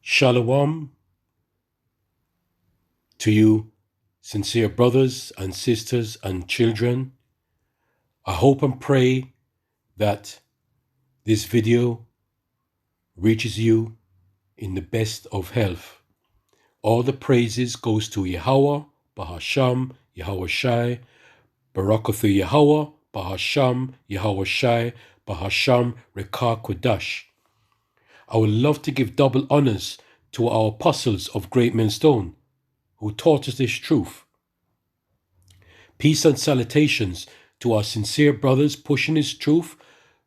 Shalom to you, sincere brothers and sisters and children. I hope and pray that this video reaches you in the best of health. All the praises goes to Yahweh, Bahasham, Yahweh Shai, Barakathu Yahweh, Bahasham, Yahweh Shai, Bahasham, Rekah Kodash. I would love to give double honors to our apostles of Great Millstone, who taught us this truth. Peace and salutations to our sincere brothers pushing this truth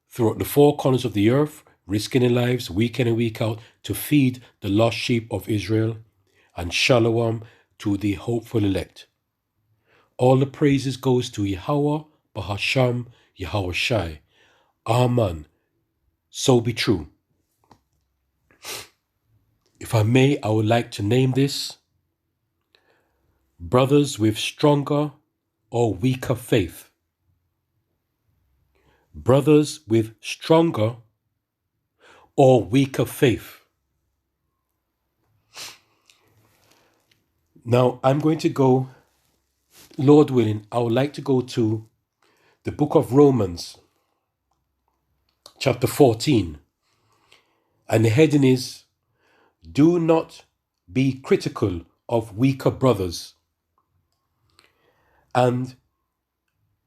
throughout the four corners of the earth, risking their lives week in and week out to feed the lost sheep of Israel, and shalom to the hopeful elect. All the praises goes to Yahweh, Bahasham, Yahweh Shai. Amen. So be true. If I may, I would like to name this Brothers with Stronger or Weaker Faith. Brothers with Stronger or Weaker Faith. Now, I'm going to go, Lord willing, I would like to go to the book of Romans, chapter 14. And the heading is, Do not be critical of weaker brothers. And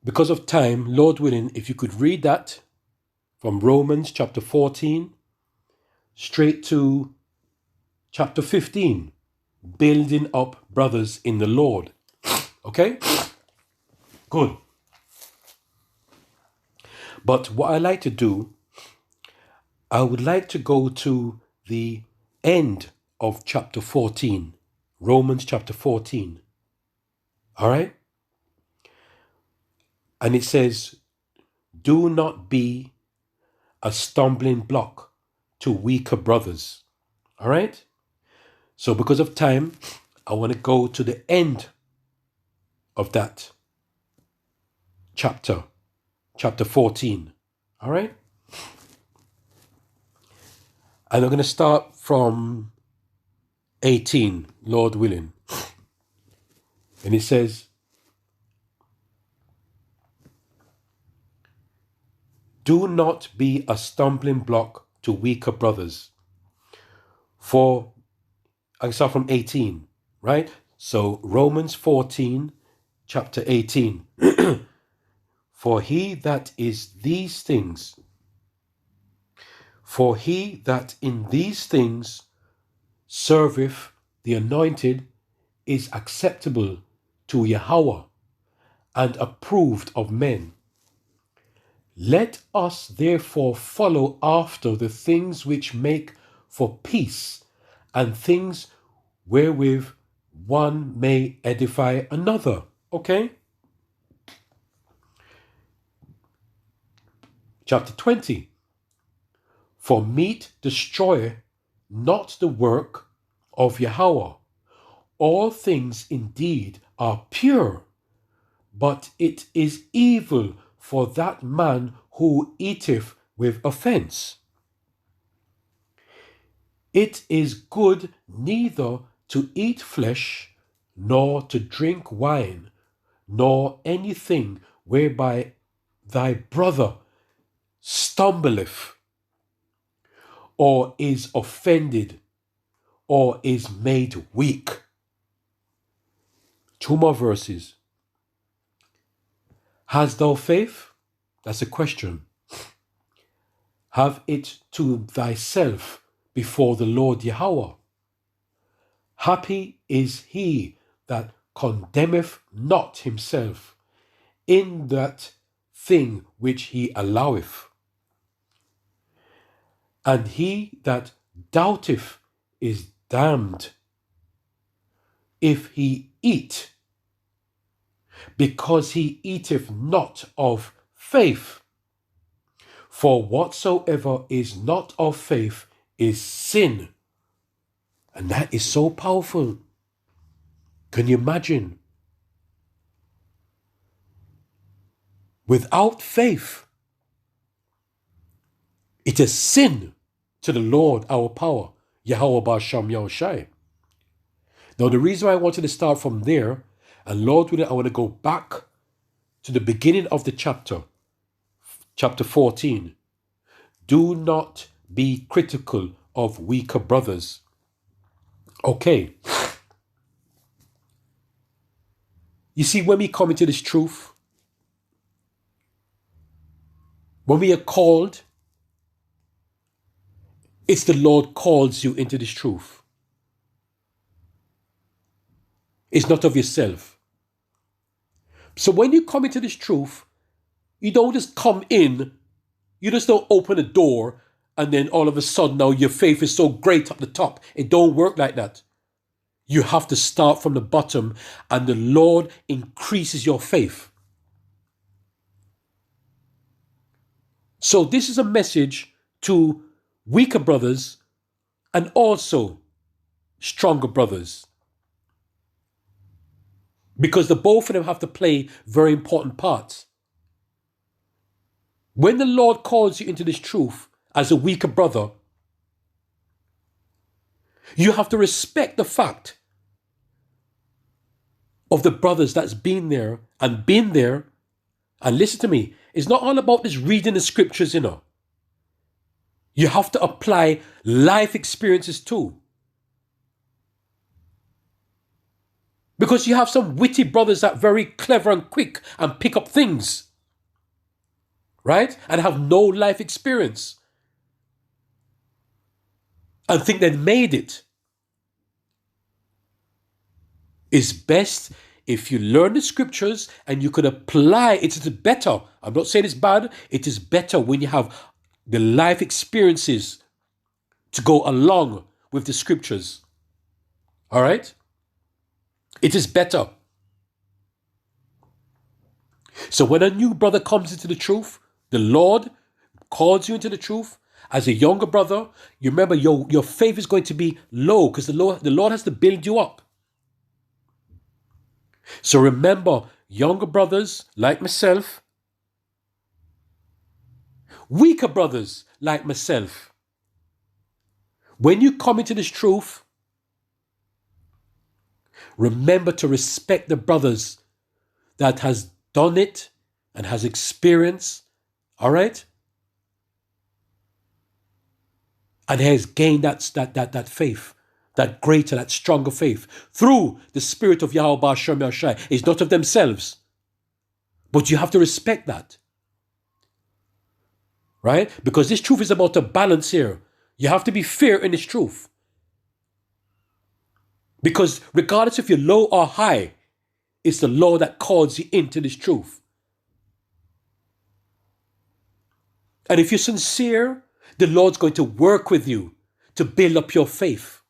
because of time, Lord willing, if you could read that from Romans chapter 14 straight to chapter 15, building up brothers in the Lord. Okay? Good. But what I like to do, I would like to go to the end of chapter 14, Romans chapter 14. All right? And it says, do not be a stumbling block to weaker brothers. All right? So because of time, I want to go to the end of that chapter 14. All right? And I'm going to start from 18, Lord willing. And it says, do not be a stumbling block to weaker brothers. For, I start from 18, right? So Romans 14, chapter 18. For he that in these things serveth the anointed is acceptable to Yahweh and approved of men. Let us therefore follow after the things which make for peace, and things wherewith one may edify another. Okay? Chapter 20. For meat destroy not the work of Yahweh. All things indeed are pure, but it is evil for that man who eateth with offense. It is good neither to eat flesh, nor to drink wine, nor anything whereby thy brother stumbleth, or is offended, or is made weak. Two more verses. Hast thou faith? That's a question. Have it to thyself before the Lord Yahweh. Happy is he that condemneth not himself in that thing which he alloweth. And he that doubteth is damned if he eat, because he eateth not of faith. For whatsoever is not of faith is sin. And that is so powerful. Can you imagine? Without faith, it is sin to the Lord our power. Yahweh Basham Yahushai. Now, the reason why I wanted to start from there, and Lord willing, I want to go back to the beginning of the chapter 14. Do not be critical of weaker brothers. Okay. You see, when we come into this truth, when we are called, it's the Lord calls you into this truth. It's not of yourself. So when you come into this truth, you don't just come in, you just don't open a door and then all of a sudden now your faith is so great up the top. It don't work like that. You have to start from the bottom and the Lord increases your faith. So this is a message to weaker brothers and also stronger brothers. Because the both of them have to play very important parts. When the Lord calls you into this truth as a weaker brother, you have to respect the fact of the brothers that's been there. And listen to me, it's not all about this reading the scriptures, you know. You have to apply life experiences too. Because you have some witty brothers that are very clever and quick and pick up things. Right? And have no life experience. And think they've made it. It's best if you learn the scriptures and you can apply it. It is better. I'm not saying it's bad. It is better when you have the life experiences to go along with the scriptures. All right? It is better. So when a new brother comes into the truth, the Lord calls you into the truth. As a younger brother, you remember your faith is going to be low because the Lord has to build you up. So remember, younger brothers like myself, weaker brothers like myself, when you come into this truth, remember to respect the brothers that has done it and has experience, all right? And has gained that faith, that greater, that stronger faith through the spirit of Yahweh Ba'ashem Yahshai. It's not of themselves. But you have to respect that. Right? Because this truth is about a balance here. You have to be fair in this truth. Because regardless if you're low or high, it's the Lord that calls you into this truth. And if you're sincere, the Lord's going to work with you to build up your faith.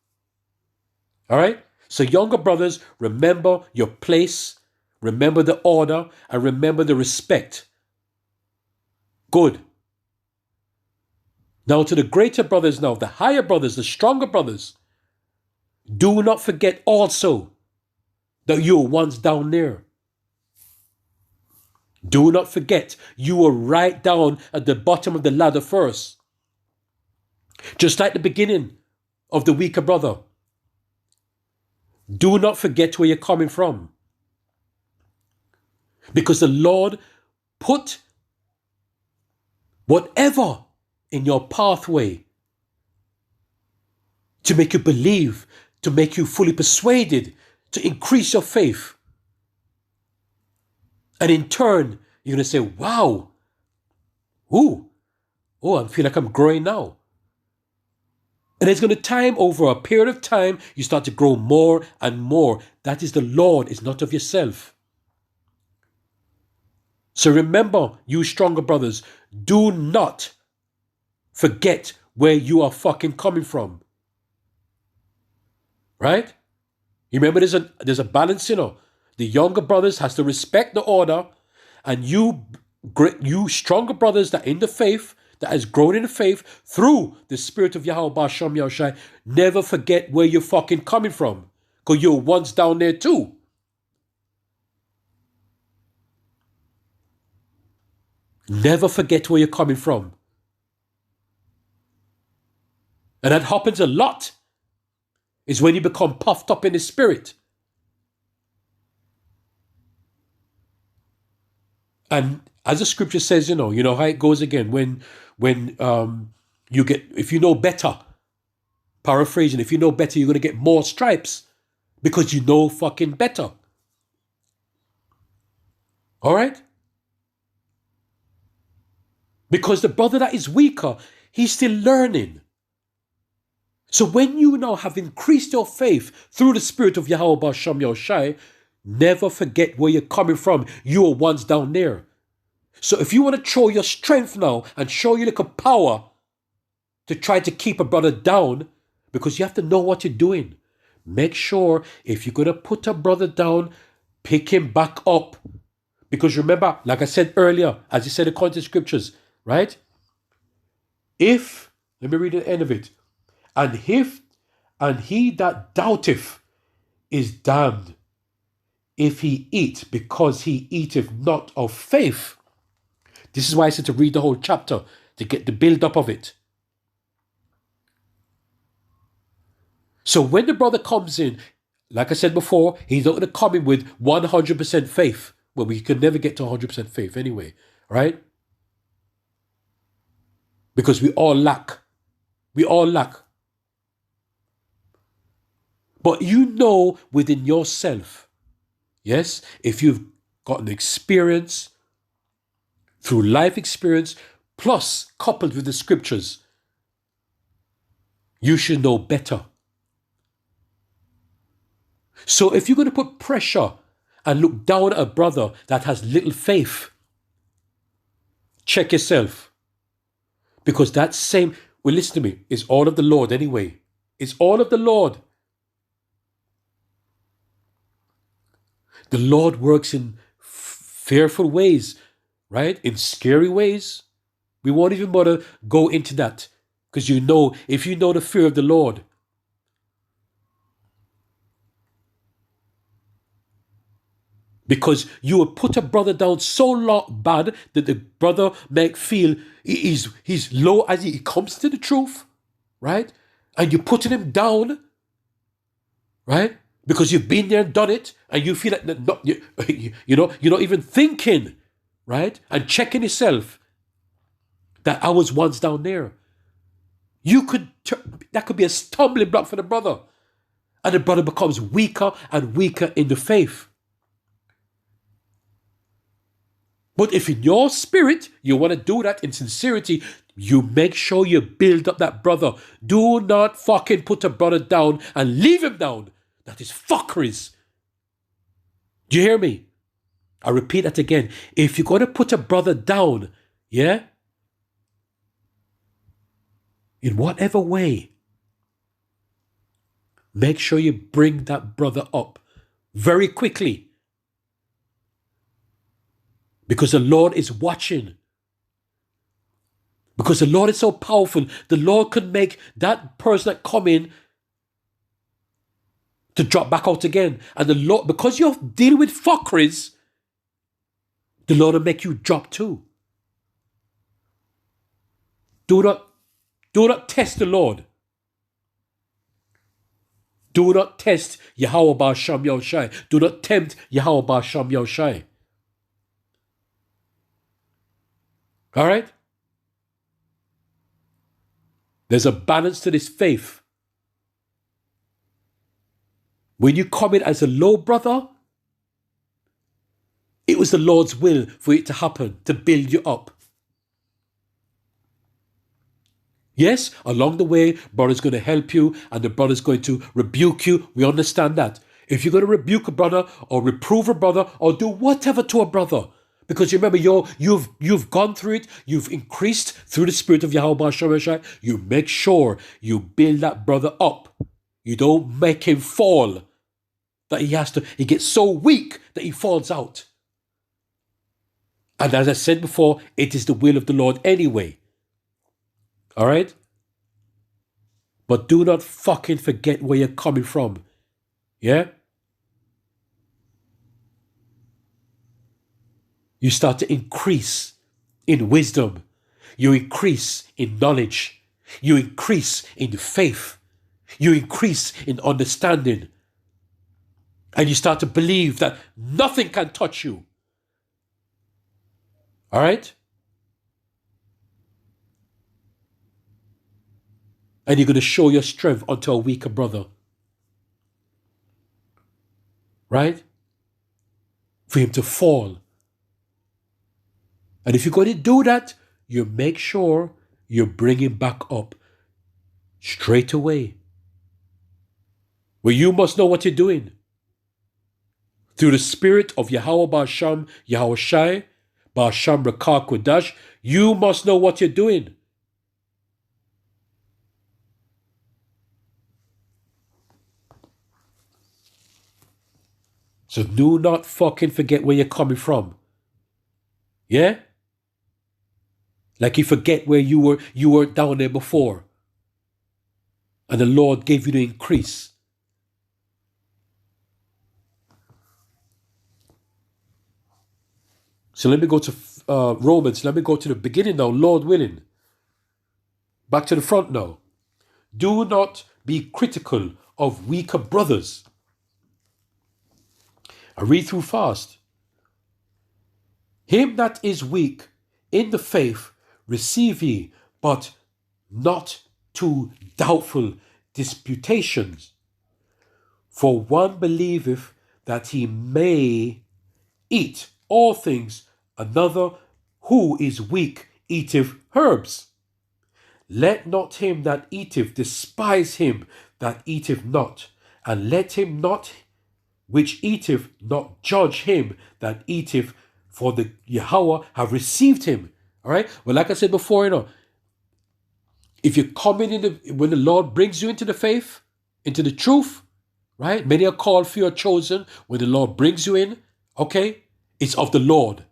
All right? So younger brothers, remember your place, remember the order, and remember the respect. Good. Now to the greater brothers now, the higher brothers, the stronger brothers, do not forget also that you were once down there. Do not forget you were right down at the bottom of the ladder first. Just like the beginning of the weaker brother. Do not forget where you're coming from. Because the Lord put whatever in your pathway to make you believe, to make you fully persuaded, to increase your faith. And in turn, you're going to say, wow, I feel like I'm growing now. And it's going to time over a period of time, you start to grow more and more. That is the Lord, it's not of yourself. So remember, you stronger brothers, do not forget where you are fucking coming from. Right? You remember there's a balance, you know. The younger brothers has to respect the order, and you stronger brothers that in the faith, that has grown in the faith through the spirit of Yahweh Ba'ashem Yahushai, never forget where you're fucking coming from. Because you were once down there too. Never forget where you're coming from. And that happens a lot is when you become puffed up in the spirit. And as the scripture says, you know how it goes again. When you get, if you know better, paraphrasing, if you know better, you're going to get more stripes because you know fucking better. All right? Because the brother that is weaker, he's still learning. So when you now have increased your faith through the spirit of Yahweh B'Shem Yahushai, never forget where you're coming from. You were once down there. So if you want to show your strength now and show your little power to try to keep a brother down, because you have to know what you're doing. Make sure if you're going to put a brother down, pick him back up. Because remember, like I said earlier, as you said according to the scriptures, right? If, let me read the end of it. And he that doubteth is damned, if he eat, because he eateth not of faith. This is why I said to read the whole chapter, to get the build up of it. So when the brother comes in, like I said before, he's not going to come in with 100% faith. Well, we can never get to 100% faith anyway, right? Because we all lack. We all lack. But you know within yourself, yes, if you've got an experience, through life experience, plus coupled with the scriptures, you should know better. So if you're going to put pressure and look down at a brother that has little faith, check yourself. Because that same, well, listen to me, it's all of the Lord anyway. It's all of the Lord. The Lord works in fearful ways, right? In scary ways. We won't even bother go into that. Because you know, if you know the fear of the Lord, because you will put a brother down so bad that the brother may feel he's low as he comes to the truth, right? And you're putting him down, right? Because you've been there and done it, and you feel like you're not even thinking, right? And checking yourself that I was once down there. That could be a stumbling block for the brother, and the brother becomes weaker and weaker in the faith. But if in your spirit you want to do that in sincerity, you make sure you build up that brother. Do not fucking put a brother down and leave him down. That is fuckeries. Do you hear me? I repeat that again. If you're going to put a brother down, yeah, in whatever way, make sure you bring that brother up very quickly. Because the Lord is watching. Because the Lord is so powerful, the Lord could make that person that come in to drop back out again. And the Lord, because you're dealing with fuckeries, the Lord will make you drop too. Do not test the Lord. Do not test Yahweh B'Shem Yahushai. Do not tempt Yahweh B'Shem Yahushai. All right? There's a balance to this faith. When you come in as a low brother, it was the Lord's will for it to happen, to build you up. Yes, along the way, brother's going to help you and the brother's going to rebuke you. We understand that. If you're going to rebuke a brother or reprove a brother or do whatever to a brother, because you remember, you've gone through it, you've increased through the spirit of Yahweh B'Shem, you make sure you build that brother up. You don't make him fall, that he gets so weak that he falls out. And as I said before, it is the will of the Lord anyway. All right? But do not fucking forget where you're coming from. Yeah? You start to increase in wisdom. You increase in knowledge. You increase in faith. You increase in understanding. And you start to believe that nothing can touch you. All right? And you're going to show your strength unto a weaker brother. Right? For him to fall. And if you're going to do that, you make sure you bring him back up straight away. Well, you must know what you're doing. Through the spirit of Yahweh Ba'asham, Yahweh Shai, Ba'asham Rakah Kodash, you must know what you're doing. So do not fucking forget where you're coming from. Yeah? Like you forget where you were down there before. And the Lord gave you the increase. So let me go to Romans. Let me go to the beginning now, Lord willing. Back to the front now. Do not be critical of weaker brothers. I read through fast. Him that is weak in the faith receive ye, but not to doubtful disputations. For one believeth that he may eat all things, another who is weak eateth herbs. Let not him that eateth despise him that eateth not, and let him not which eateth not judge him that eateth, for the Yahweh have received him. All right. Well, like I said before, if you come when the Lord brings you into the faith, into the truth, right? Many are called, few are chosen. When the Lord brings you in, okay, it's of the Lord.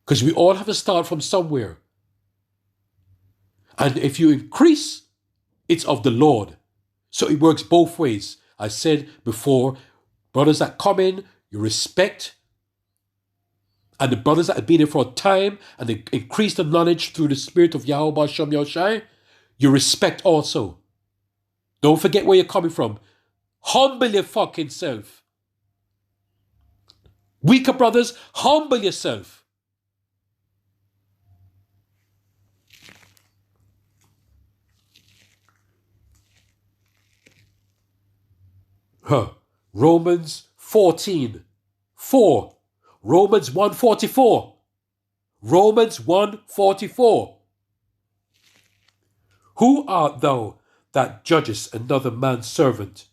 Because we all have to start from somewhere. And if you increase, it's of the Lord. So it works both ways. I said before, brothers that come in, you respect. And the brothers that have been here for a time and they increase the knowledge through the spirit of Yahweh Ba'asham Yahushai, you respect also. Don't forget where you're coming from. Humble your fucking self. Weaker brothers, humble yourself. Romans 14:4. Romans 1:44. Romans 1:44. Who art thou that judgest another man's servant?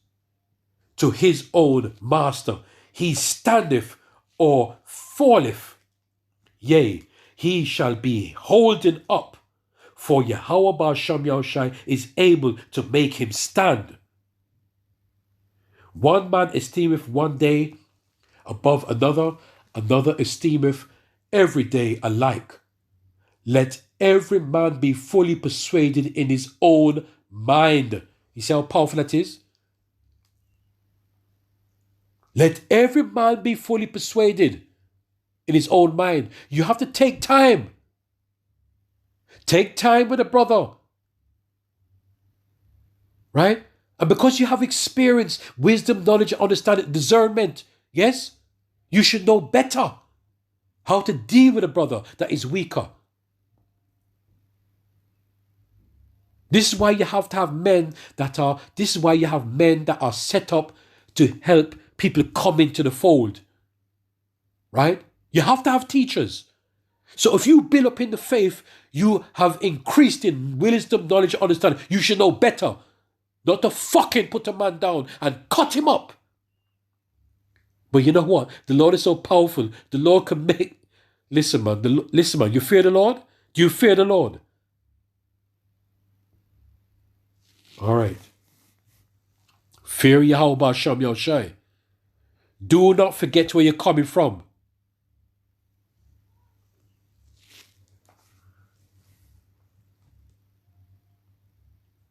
To his own master he standeth or falleth. Yea, he shall be holden up, for Yahweh Ba'asham Yahushai is able to make him stand. One man esteemeth one day above another, another esteemeth every day alike. Let every man be fully persuaded in his own mind. You see how powerful that is? Let every man be fully persuaded in his own mind. You have to take time. Take time with a brother. Right? And because you have experience, wisdom, knowledge, understanding, discernment, yes, you should know better how to deal with a brother that is weaker. This is why you have to have men that are set up to help people come into the fold. Right? You have to have teachers. So if you build up in the faith, you have increased in wisdom, knowledge, understanding. You should know better. Not to fucking put a man down and cut him up. But you know what? The Lord is so powerful. The Lord can make... Listen, man. You fear the Lord? Do you fear the Lord? All right. Fear Yahweh Ba'asham Yahushai. Do not forget where you're coming from.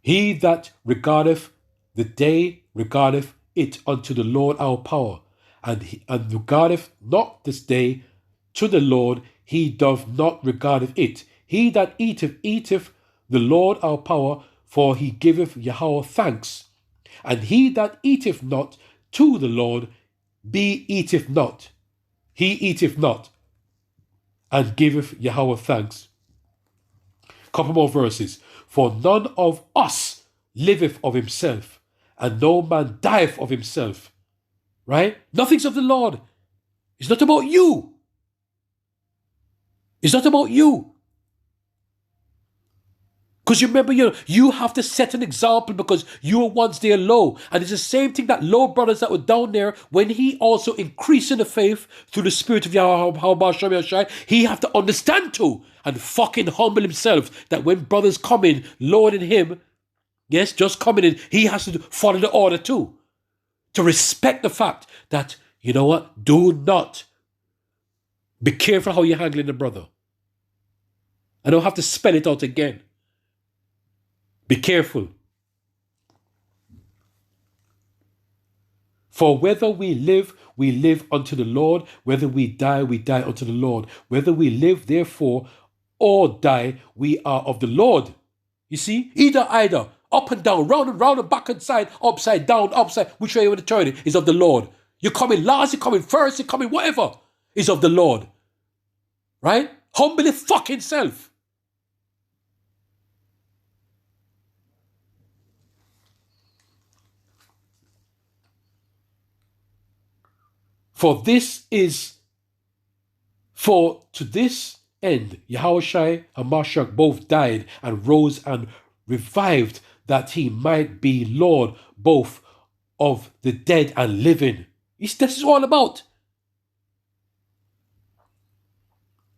He that regardeth the day regardeth it unto the Lord our power, and regardeth not this day to the Lord, he doth not regardeth it. He that eateth, eateth the Lord our power, for he giveth Yahweh thanks. And he that eateth not to the Lord, eateth not. He eateth not, and giveth Yahweh thanks. Couple more verses. For none of us liveth of himself, and no man dieth of himself. Right? Nothing's of the Lord. It's not about you. It's not about you. Because you remember, you have to set an example because you were once there low. And it's the same thing that low brothers that were down there, when he also increased in the faith through the spirit of Yahweh, he have to understand too and fucking humble himself that when brothers come in lower than him, yes, just coming in, he has to follow the order too. To respect the fact that, you know what, do not be careful how you're handling the brother. I don't have to spell it out again. Be careful. For whether we live unto the Lord. Whether we die unto the Lord. Whether we live, therefore, or die, we are of the Lord. You see? Either, up and down, round and back and side, upside down, upside, which way you want to turn it, is of the Lord. You're coming last, you're coming first, you're coming whatever, is of the Lord. Right? Humble your fucking self. For to this end, Yahushua and Mashiach both died and rose and revived, that he might be Lord both of the dead and living. This is all about.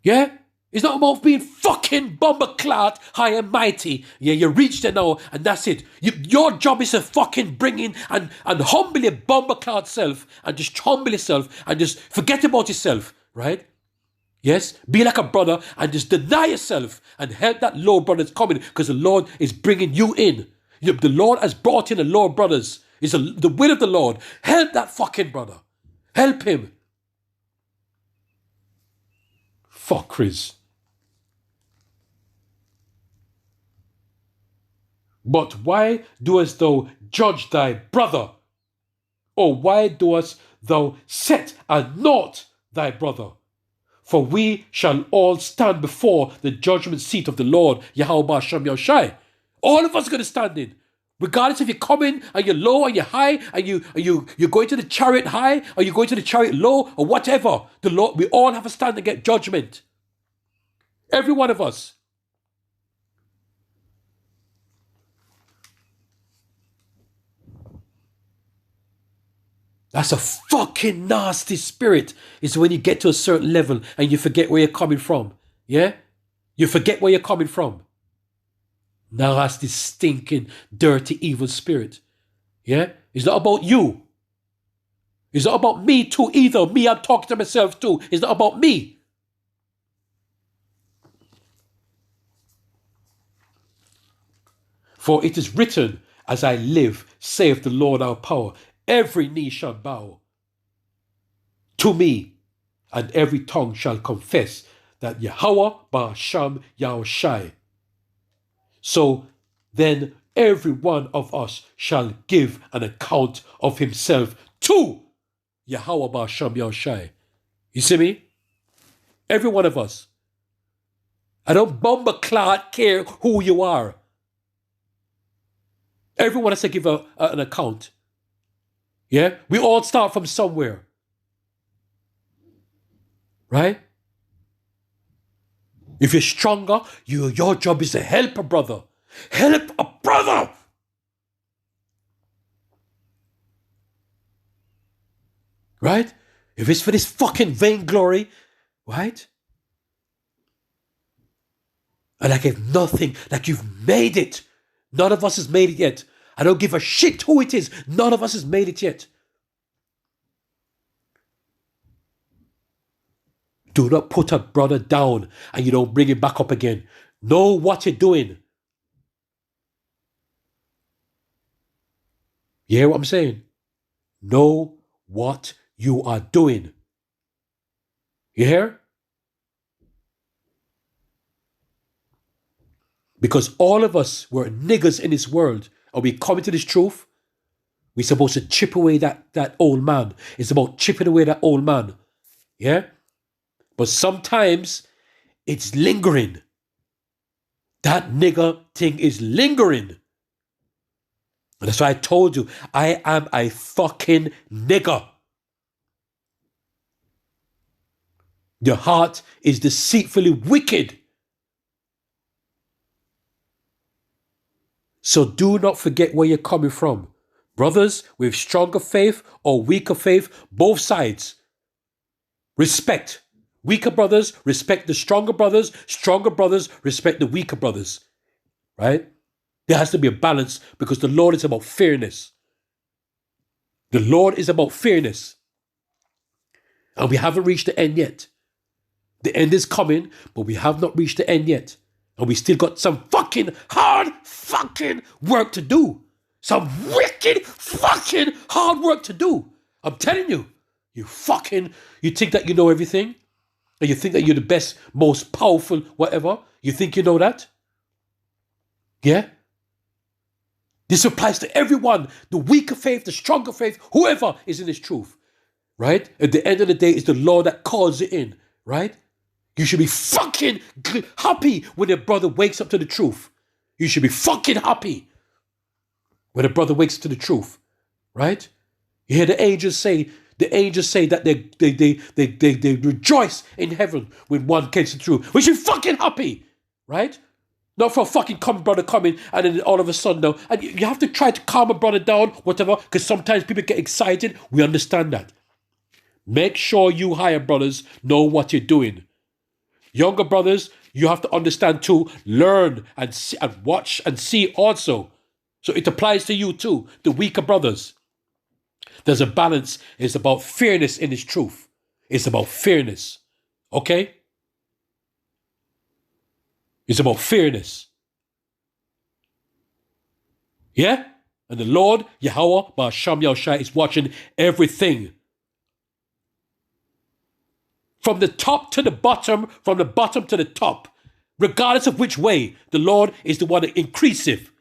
Yeah? It's not about being fucking bomber-clad, high and mighty. Yeah, you reached it now, and that's it. Your job is to fucking bring in and humble your bomber-clad self, and just humble yourself, and just forget about yourself, right? Yes? Be like a brother, and just deny yourself, and help that Lord brother that's coming, because the Lord is bringing you in. The Lord has brought in the Lord brothers. It's the will of the Lord. Help that fucking brother. Help him. Fuck Chris. But why doest thou judge thy brother? Or why doest thou set at naught thy brother? For we shall all stand before the judgment seat of the Lord, Yahweh Shem Yahushai. All of us are going to stand in. Regardless if you're coming, and you're low, and you're high, and you're going to the chariot high, or you're going to the chariot low, or whatever. The Lord, we all have to stand and get judgment. Every one of us. That's a fucking nasty spirit. It's when you get to a certain level and you forget where you're coming from. Yeah? You forget where you're coming from. Now that's this stinking, dirty, evil spirit. Yeah? It's not about you. It's not about me too either. Me, I'm talking to myself too. It's not about me. For it is written, as I live, saith the Lord our power, every knee shall bow to me, and every tongue shall confess that Yahweh Ba'asham Yahushai. So then every one of us shall give an account of himself to Yahweh Ba'asham Yahushai. You see me? Every one of us. I don't bomber-clad care who you are. Everyone has to give an account. Yeah? We all start from somewhere. Right? If you're stronger, your job is to help a brother. Help a brother! Right? If it's for this fucking vainglory, right? And like if nothing, like you've made it. None of us has made it yet. I don't give a shit who it is. None of us has made it yet. Do not put a brother down and you don't bring him back up again. Know what you're doing. You hear what I'm saying? Know what you are doing. You hear? Because all of us were niggers in this world, and we come into this truth, we're supposed to chip away that old man. It's about chipping away that old man. Yeah? But sometimes it's lingering. That nigger thing is lingering. And that's why I told you, I am a fucking nigger. Your heart is deceitfully wicked. So do not forget where you're coming from. Brothers with stronger faith or weaker faith, both sides. Respect. Weaker brothers respect the stronger brothers. Stronger brothers respect the weaker brothers. Right? There has to be a balance because the Lord is about fairness. The Lord is about fairness. And we haven't reached the end yet. The end is coming, but we have not reached the end yet. And we still got some fucking hard fucking work to do. Some wicked fucking hard work to do. I'm telling you. You think that you know everything? And you think that you're the best, most powerful, whatever? You think you know that? Yeah? This applies to everyone. The weaker faith, the stronger faith, whoever is in this truth. Right? At the end of the day, it's the Lord that calls it in. Right? You should be fucking happy when a brother wakes up to the truth. You should be fucking happy when a brother wakes up to the truth. Right? You hear the angels say that they rejoice in heaven when one gets the truth. We should be fucking happy. Right? Not for a fucking brother coming and then all of a sudden now. And you have to try to calm a brother down, whatever, because sometimes people get excited. We understand that. Make sure you higher brothers know what you're doing. Younger brothers, you have to understand too, learn and see, and watch and see also. So it applies to you too, the weaker brothers. There's a balance. It's about fairness in this truth. It's about fairness. Okay? It's about fairness. Yeah? And the Lord, Yahweh, Ba'asham Yahushai, is watching everything. From the top to the bottom, from the bottom to the top. Regardless of which way, the Lord is the one that increaseth.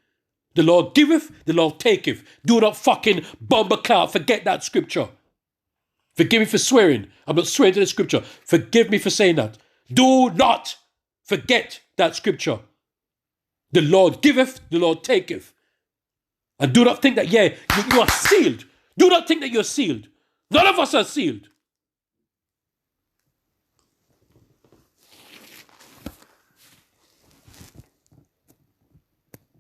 The Lord giveth, the Lord taketh. Do not fucking bomber cloud. Forget that scripture. Forgive me for swearing. I'm not swearing to the scripture. Forgive me for saying that. Do not forget that scripture. The Lord giveth, the Lord taketh. And do not think that, you are sealed. Do not think that you're sealed. None of us are sealed.